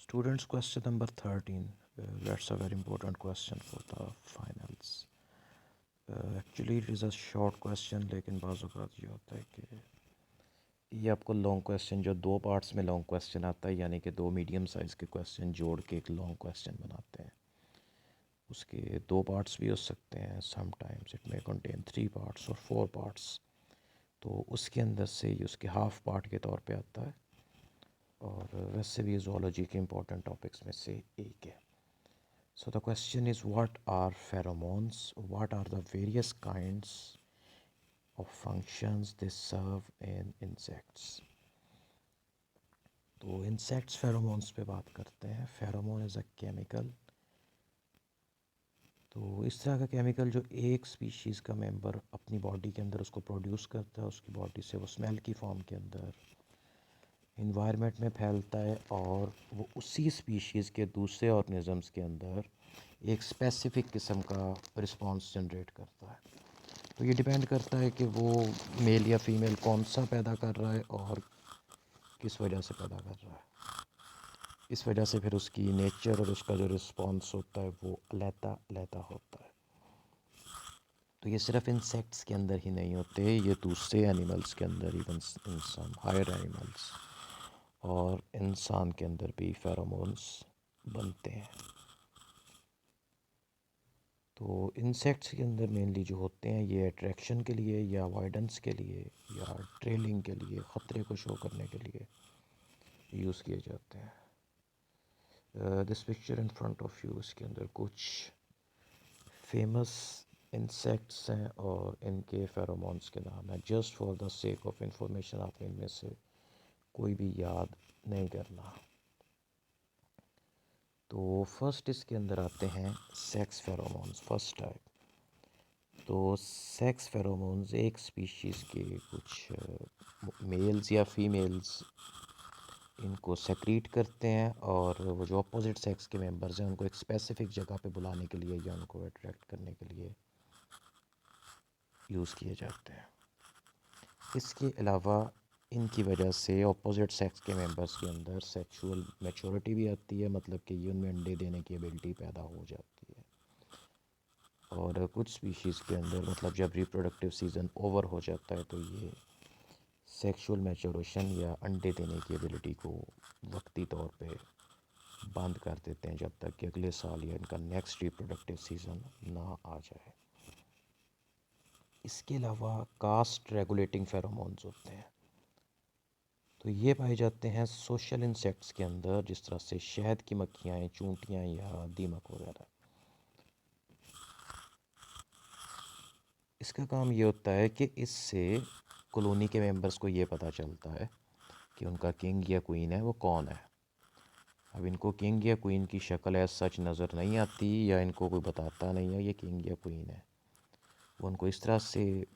Students, question number 13. That's a very important question for the finals. Actually, it is a short question, लेकिन बाज़ औक़ात ये होता है कि ये आपको लॉन्ग क्वेश्चन जो दो पार्ट्स में लॉन्ग क्वेश्चन आता है, यानी कि दो मीडियम साइज़ के क्वेश्चन जोड़ के एक लॉन्ग क्वेश्चन बनाते हैं, उसके दो पार्ट्स भी हो सकते हैं. Sometimes it may contain 3 parts और 4 पार्ट्स. तो उसके अंदर से ये उसके हाफ पार्ट के तौर पे आता है, और वैसे भी ज़ूलॉजी के इम्पोर्टेंट टॉपिक्स में से एक है. So the question is, what are pheromones? What are the various kinds of functions they serve in insects? तो insects pheromones पे बात करते हैं. Pheromone is a chemical. तो इस तरह का केमिकल जो एक स्पीशीज़ का मेंबर अपनी बॉडी के अंदर उसको प्रोड्यूस करता है, उसकी बॉडी से वो स्मेल की फॉर्म के अंदर इन्वायरमेंट में फैलता है, और वो उसी स्पीशीज़ के दूसरे ऑर्गेनिज़म्स के अंदर एक स्पेसिफ़िक किस्म का रिस्पॉन्स जनरेट करता है. तो ये डिपेंड करता है कि वो मेल या फीमेल कौन सा पैदा कर रहा है और किस वजह से पैदा कर रहा है. इस वजह से फिर उसकी नेचर और उसका जो रिस्पॉन्स होता है वो अलग-अलग होता है. तो ये सिर्फ इंसेक्ट्स के अंदर ही नहीं होते, ये दूसरे एनिमल्स के अंदर, even in some higher animals और इंसान के अंदर भी फेरोमोन्स बनते हैं. तो इंसेक्ट्स के अंदर मेनली जो होते हैं ये अट्रैक्शन के लिए या अवॉइडेंस के लिए या ट्रेलिंग के लिए, ख़तरे को शो करने के लिए यूज़ किए जाते हैं. This picture in front of you, इसके अंदर कुछ फेमस इंसेक्ट्स हैं और इनके फेरोमोन्स के नाम हैं. Just for the sake of information आपने इनमें से कोई भी याद नहीं करना. तो फर्स्ट इसके अंदर आते हैं सेक्स फेरोमोन्स, फर्स्ट टाइप. तो सेक्स फेरोमोन्स एक स्पीशीज़ के कुछ मेल्स या फीमेल्स इनको सेक्रीट करते हैं, और वो जो अपोजिट सेक्स के मेंबर्स हैं उनको एक स्पेसिफिक जगह पे बुलाने के लिए या उनको अट्रैक्ट करने के लिए यूज़ किए जाते हैं. इसके अलावा इनकी वजह से अपोजिट सेक्स के मेंबर्स के अंदर सेक्सुअल मैच्योरिटी भी आती है, मतलब कि ये उनमें अंडे देने की एबिलिटी पैदा हो जाती है. और कुछ स्पीशीज़ के अंदर मतलब जब रिप्रोडक्टिव सीज़न ओवर हो जाता है तो ये सेक्सुअल मैच्योरेशन या अंडे देने की एबिलिटी को वक्ती तौर पे बंद कर देते हैं, जब तक कि अगले साल या इनका नेक्स्ट रिप्रोडक्टिव सीज़न ना आ जाए. इसके अलावा कास्ट रेगुलेटिंग फेरोमोन्स होते हैं. तो ये पाए जाते हैं सोशल इंसेक्ट्स के अंदर, जिस तरह से शहद की मक्खियाँ, चूंटियाँ या दीमक वगैरह. इसका काम ये होता है कि इससे कॉलोनी के मेंबर्स को ये पता चलता है कि उनका किंग या क्वीन है वो कौन है. अब इनको किंग या क्वीन की शक्ल एज सच नज़र नहीं आती, या इनको कोई बताता नहीं है ये किंग या क्वीन है. वो उनको इस तरह से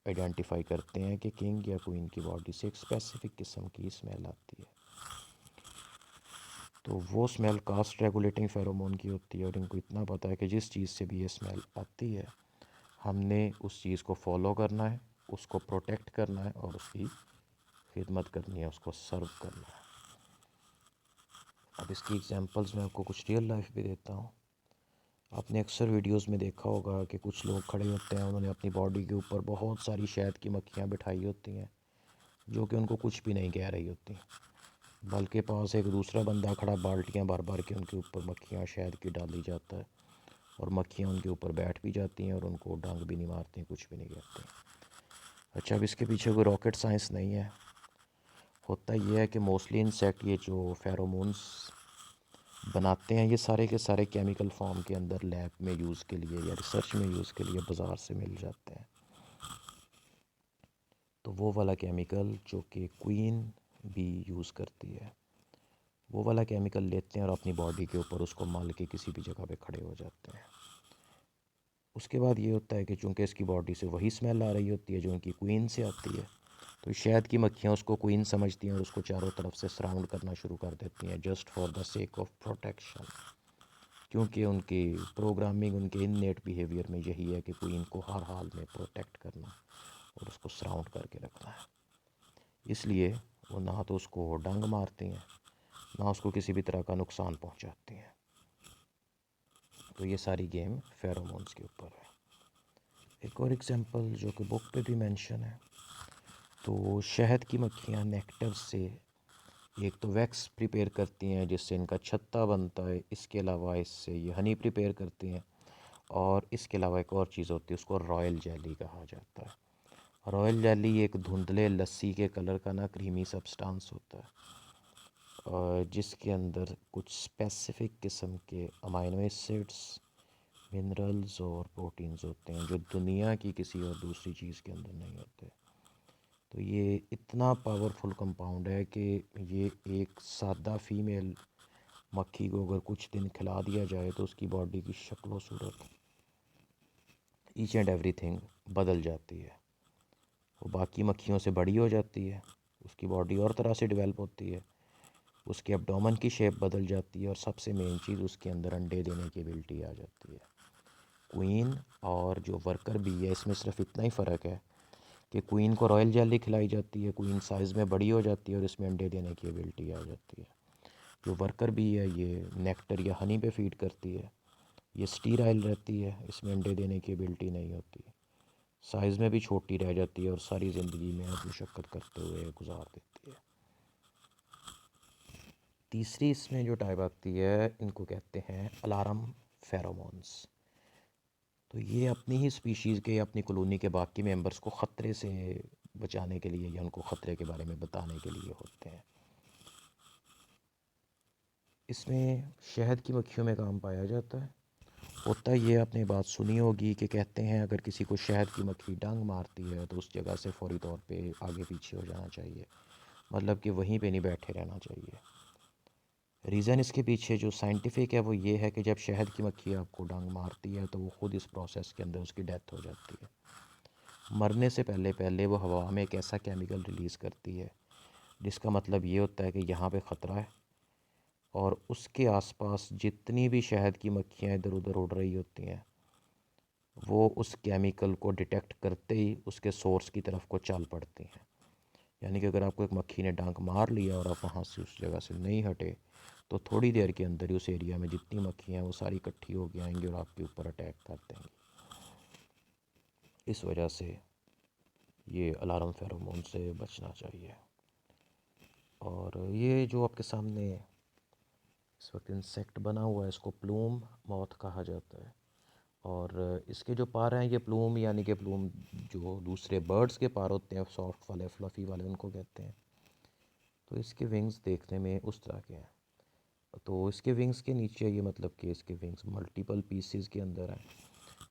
आइडेंटिफाई करते हैं कि किंग या क्वीन की बॉडी से एक स्पेसिफिक किस्म की स्मेल आती है. तो वो स्मेल कास्ट रेगुलेटिंग फेरोमोन की होती है, और इनको इतना पता है कि जिस चीज़ से भी ये स्मेल आती है हमने उस चीज़ को फॉलो करना है, उसको प्रोटेक्ट करना है और उसकी खिदमत करनी है, उसको सर्व करना है. अब इसकी एग्जांपल्स मैं आपको कुछ रियल लाइफ भी देता हूँ. आपने अक्सर वीडियोस में देखा होगा कि कुछ लोग खड़े होते हैं, उन्होंने अपनी बॉडी के ऊपर बहुत सारी शहद की मक्खियाँ बिठाई होती हैं, जो कि उनको कुछ भी नहीं कह रही होती, बल्कि पास एक दूसरा बंदा खड़ा बाल्टियाँ भर भर के उनके ऊपर मक्खियाँ शहद की डाली जाता है, और मक्खियाँ उनके ऊपर बैठ भी जाती हैं और उनको डंग भी नहीं मारती, कुछ भी नहीं कहती. अच्छा, अब इसके पीछे कोई रॉकेट साइंस नहीं है. होता यह है कि मोस्टली इंसेक्ट ये जो फेरोमोन्स बनाते हैं ये सारे के सारे केमिकल फॉर्म के अंदर लैब में यूज़ के लिए या रिसर्च में यूज़ के लिए बाज़ार से मिल जाते हैं. तो वो वाला केमिकल जो कि क्वीन भी यूज़ करती है, वो वाला केमिकल लेते हैं और अपनी बॉडी के ऊपर उसको मल के किसी भी जगह पे खड़े हो जाते हैं. उसके बाद ये होता है कि चूँकि इसकी बॉडी से वही स्मेल आ रही होती है जो उनकी क्वीन से आती है, तो शहद की मक्खियाँ उसको क्वीन समझती हैं और उसको चारों तरफ से सराउंड करना शुरू कर देती हैं, just for the sake of protection. क्योंकि उनकी प्रोग्रामिंग, उनके इननेट बिहेवियर में यही है कि क्वीन को हर हाल में प्रोटेक्ट करना और उसको सराउंड करके रखना है. इसलिए वो ना तो उसको डंग मारती हैं, ना उसको किसी भी तरह का नुकसान पहुंचाती हैं। तो ये सारी गेम फेरोमोन्स के ऊपर है। एक और एग्जांपल जो कि बुक पे भी मेंशन है, तो शहद की मक्खियाँ नेक्टर से एक तो वैक्स प्रिपेयर करती हैं जिससे इनका छत्ता बनता है, इसके अलावा इससे ये हनी प्रिपेयर करती हैं, और इसके अलावा एक और चीज़ होती है, उसको रॉयल जेली कहा जाता है। रॉयल जेली एक धुंधले लस्सी के कलर का ना क्रीमी सब्सटेंस होता है, और जिसके अंदर कुछ स्पेसिफ़िक किस्म के अमाइनो एसिड्स, मिनरल्स और प्रोटीन्स होते हैं जो दुनिया की किसी और दूसरी चीज़ के अंदर नहीं होते। तो ये इतना पावरफुल कंपाउंड है कि ये एक सादा फीमेल मक्खी को अगर कुछ दिन खिला दिया जाए तो उसकी बॉडी की शक्ल व सूरत, ईच एंड एवरीथिंग बदल जाती है। वो बाकी मक्खियों से बड़ी हो जाती है, उसकी बॉडी और तरह से डेवलप होती है, उसके एब्डोमेन की शेप बदल जाती है, और सबसे मेन चीज़ उसके अंदर अंडे देने की एबिलिटी आ जाती है। क्वीन और जो वर्कर बी है, इसमें सिर्फ इतना ही फ़र्क है कि क्वीन को रॉयल जेली खिलाई जाती है, क्वीन साइज़ में बड़ी हो जाती है और इसमें अंडे देने की एबिलिटी आ जाती है। जो वर्कर बी है ये नेक्टर या हनी पे फीड करती है, ये स्टीराइल रहती है, इसमें अंडे देने की एबिलिटी नहीं होती, साइज़ में भी छोटी रह जाती है और सारी ज़िंदगी में मुशक्क़त करते हुए गुजार देती है। तीसरी इसमें जो टाइप आती है इनको कहते हैं अलार्म फेरोमोन्स। तो ये अपनी ही स्पीशीज़ के, अपनी कॉलोनी के बाकी मेंबर्स को ख़तरे से बचाने के लिए या उनको ख़तरे के बारे में बताने के लिए होते हैं। इसमें शहद की मक्खियों में काम पाया जाता है। होता ये आपने बात सुनी होगी कि कहते हैं अगर किसी को शहद की मक्खी डंक मारती है तो उस जगह से फ़ौरी तौर पे आगे पीछे हो जाना चाहिए, मतलब कि वहीं पे नहीं बैठे रहना चाहिए। रीज़न इसके पीछे जो साइंटिफिक है वो ये है कि जब शहद की मक्खी आपको डंक मारती है तो वो ख़ुद इस प्रोसेस के अंदर उसकी डेथ हो जाती है। मरने से पहले पहले वो हवा में एक ऐसा केमिकल रिलीज़ करती है जिसका मतलब ये होता है कि यहाँ पे ख़तरा है, और उसके आसपास जितनी भी शहद की मक्खियाँ इधर उधर उड़ रही होती हैं वो उस केमिकल को डिटेक्ट करते ही उसके सोर्स की तरफ को चल पड़ती हैं। यानी कि अगर आपको एक मक्खी ने डंक मार लिया और आप वहाँ से उस जगह से नहीं हटे तो थोड़ी देर के अंदर ही उस एरिया में जितनी मक्खियाँ हैं वो सारी इकट्ठी हो के आएंगी और आपके ऊपर अटैक कर देंगी। इस वजह से ये अलार्म फेरोमोन से बचना चाहिए। और ये जो आपके सामने इस वक्त इंसेक्ट बना हुआ है इसको प्लूम मॉथ कहा जाता है, और इसके जो पर हैं ये प्लूम यानी कि प्लूम जो दूसरे बर्ड्स के पर होते हैं सॉफ्ट वाले फ्लफ़ी वाले उनको कहते हैं। तो इसके विंग्स देखने में उस तरह के हैं। तो इसके विंग्स के नीचे ये मतलब कि इसके विंग्स मल्टीपल पीसीज के अंदर हैं,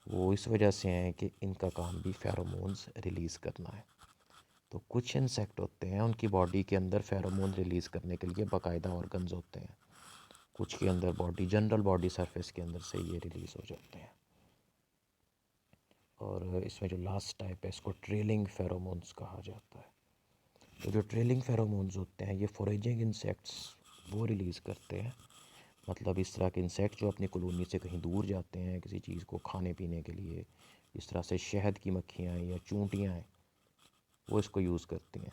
वो इस वजह से हैं कि इनका काम भी फेरोमोन्स रिलीज़ करना है। तो कुछ इंसेक्ट होते हैं उनकी बॉडी के अंदर फेरोमोन रिलीज़ करने के लिए बाकायदा ऑर्गन्स होते हैं, कुछ के अंदर बॉडी जनरल बॉडी सरफेस के अंदर से ये रिलीज़ हो जाते हैं। और इसमें जो लास्ट टाइप है इसको ट्रेलिंग फेरोमोन्स कहा जाता है। तो जो ट्रेलिंग फेरोमोन्स होते हैं ये फोरेजिंग इंसेक्ट्स वो रिलीज़ करते हैं, मतलब इस तरह के इंसेक्ट जो अपनी कॉलोनी से कहीं दूर जाते हैं किसी चीज़ को खाने पीने के लिए, इस तरह से शहद की मक्खियाँ हैं या चूंटियाँ हैं वो इसको यूज़ करती हैं।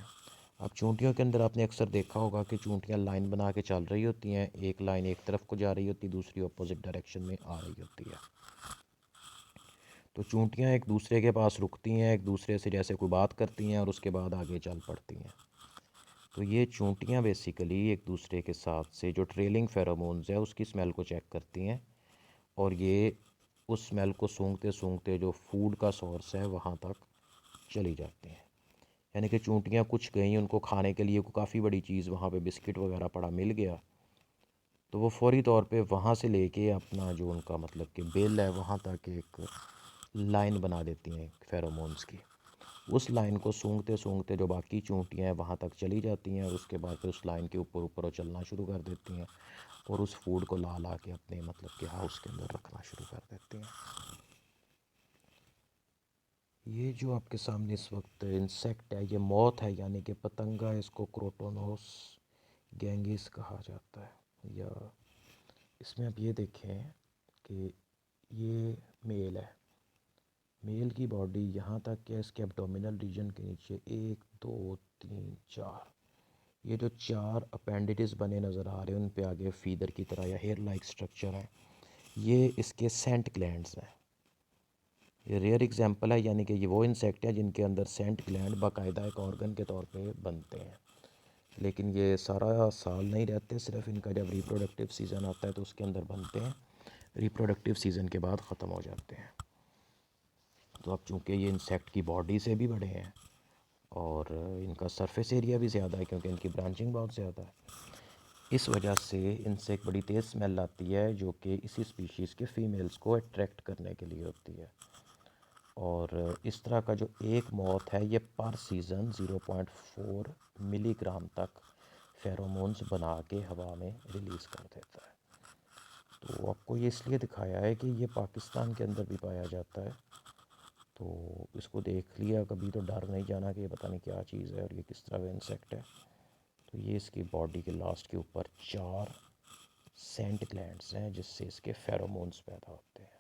अब चूंटियों के अंदर आपने अक्सर देखा होगा कि चूंटियाँ लाइन बना के चल रही होती हैं, एक लाइन एक तरफ को जा रही होती है, दूसरी अपोजिट डायरेक्शन में आ रही होती है। तो चूंटियाँ एक दूसरे के पास रुकती हैं, एक दूसरे से जैसे कोई बात करती हैं और उसके बाद आगे चल पड़ती हैं। तो ये चूंटियाँ बेसिकली एक दूसरे के साथ से जो ट्रेलिंग फेरोमोन्स है उसकी स्मेल को चेक करती हैं, और ये उस स्मेल को सूंघते सूंघते जो फूड का सोर्स है वहाँ तक चली जाती हैं। यानी कि चूंटियाँ कुछ गई, उनको खाने के लिए काफ़ी बड़ी चीज़ वहाँ पे बिस्किट वगैरह पड़ा मिल गया, तो वो फौरी तौर पे वहाँ से लेके अपना जो उनका मतलब कि बिल है वहाँ तक एक लाइन बना देती हैं फेरोमोन्स की। उस लाइन को सूंघते सूंघते जो बाकी चूंटियाँ हैं वहाँ तक चली जाती हैं, और उसके बाद फिर उस लाइन के ऊपर ऊपर वो चलना शुरू कर देती हैं और उस फूड को ला ला के अपने मतलब कि हाउस के अंदर रखना शुरू कर देती हैं। ये जो आपके सामने इस वक्त इंसेक्ट है ये मॉथ है यानी कि पतंगा, इसको क्रोटोनोस गैंगिस कहा जाता है। या इसमें आप ये देखें कि ये मेल है, मेल की बॉडी यहाँ तक कि इसके एब्डोमिनल रीजन के नीचे 1 2 3 4 ये जो 4 अपेंडिजेस बने नज़र आ रहे हैं उन पे आगे फीदर की तरह या हेयर लाइक स्ट्रक्चर है, ये इसके सेंट ग्लैंड्स हैं। ये रेयर एग्जांपल है, यानी कि ये वो इंसेक्ट है जिनके अंदर सेंट ग्लैंड बाकायदा एक ऑर्गन के तौर पे बनते हैं। लेकिन ये सारा साल नहीं रहते, सिर्फ इनका जब रिप्रोडक्टिव सीज़न आता है तो उसके अंदर बनते हैं, रिप्रोडक्टिव सीज़न के बाद ख़त्म हो जाते हैं। तो अब चूँकि ये इंसेक्ट की बॉडी से भी बड़े हैं और इनका सरफेस एरिया भी ज़्यादा है क्योंकि इनकी ब्रांचिंग बहुत ज़्यादा है, इस वजह से इनसे एक बड़ी तेज़ स्मेल आती है जो कि इसी स्पीशीज़ के फ़ीमेल्स को अट्रैक्ट करने के लिए होती है। और इस तरह का जो एक मॉथ है ये पर सीज़न 0.4 मिलीग्राम तक फेरोमोन्स बना के हवा में रिलीज़ कर देता है। तो आपको ये इसलिए दिखाया है कि ये पाकिस्तान के अंदर भी पाया जाता है, तो इसको देख लिया कभी तो डर नहीं जाना कि ये पता नहीं क्या चीज़ है और ये किस तरह का इंसेक्ट है। तो ये इसकी बॉडी के लास्ट के ऊपर 4 सेंट ग्लैंड्स हैं जिससे इसके फेरोमोन्स पैदा होते हैं।